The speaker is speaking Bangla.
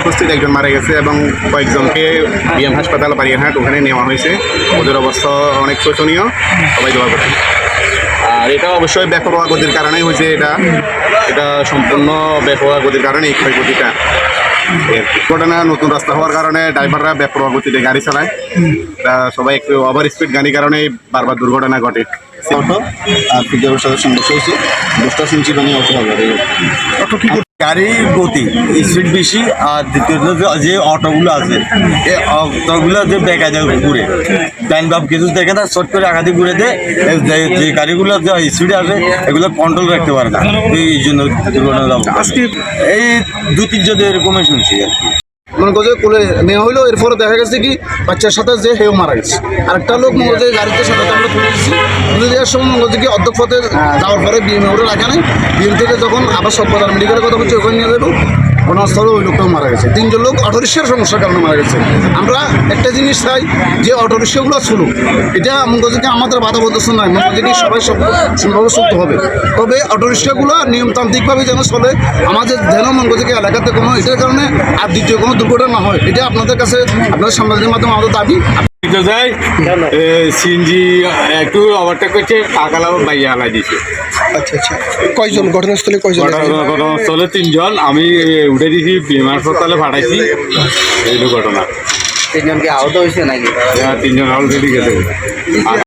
উপস্থিত একজন মারা গেছে এবং কয়েকজনকে বিএম হাসপাতাল বারিয়ারহাট ওখানে নেওয়া হয়েছে। ওদের অবস্থা অনেক শোচনীয়, সবাই দোয়া করছে। আর এটা অবশ্যই বেপরোয়া গতির কারণেই হয়েছে। এটা সম্পূর্ণ বেপরোয়া গতির কারণে এই ক্ষয়ক্ষতিটা। ঘটনা নতুন রাস্তা হওয়ার কারণে ড্রাইভাররা বেপরোয়া গতিতে গাড়ি চালায়। সবাই একটু ওভার স্পিড গাড়ির কারণে বারবার দুর্ঘটনা ঘটে। অটো আর পিকআপের সাথে সংঘর্ষ হয়েছে। দোষটা শুনছি মানে অটো হবে গাড়ির গতি স্পিড বেশি। আর দ্বিতীয়ত যে অটোগুলো আছে এই অটোগুলো যে বেঁকা যায় ঘুরে ডাইন বাপ কিছু দেখে না, শর্ট করে আঘাতে ঘুরে দেয়। যে গাড়িগুলো যে স্পিডে আসে এগুলো কন্ট্রোল রাখতে পারে না, এই জন্য দুর্ঘটনা। আজকে এই 2-3 জন এরকমই শুনছি আর কি। মনে করছে কোলে নেওয়া হইলো, এরপরে দেখা গেছে কি বাচ্চার সাথে যে হেও মারা গেছে। আরেকটা লোক মনে করছে গাড়িতে সাথে আমরা তুলে দিচ্ছি। তুলে দেওয়ার সময় মনে করছে কি অর্ধেক পথে যাওয়ার পরে বিএম ওটা রাখা নেই। বিএম থেকে যখন আবার সরকার মেডিকেলের কথা বলছে ওখানে নিয়ে যাবো, ঘটনাস্থলে ওই লোকটাও মারা গেছে। 3 জন লোক অটোরিক্সার সমস্যার কারণে মারা গেছে। আমরা একটা জিনিস চাই যে অটোরিক্সাগুলো চলুক, এটা মনে করছে কি আমাদের বাধা প্রদর্শন নয়, মনে করছে কি সবাই সুন্দরভাবে চলতে হবে। তবে অটোরিক্সাগুলো নিয়মতান্ত্রিকভাবে যেন চলে, আমাদের যেন মনে করছে কি এলাকাতে কোনো এটার কারণে আর দ্বিতীয় কোনো দুর্ঘটনা না হয়, এটা আপনাদের কাছে আপনাদের সাংবাদিকের মাধ্যমে আমাদের দাবি। সিএনজি একটু ওভারটেক করছে, টাকালা বাইরে হালাই দিচ্ছে। আচ্ছা আচ্ছা, কয়জন ঘটনাস্থলে কয়জন? ঘটনাস্থলে 3 জন, আমি উঠে দিয়েছি বিএম হাসপাতালে পাঠাইছি। এই দুর্ঘটনা 3 জনকে আহত হয়েছে নাকি? 3 জন অলরেডি গেছে।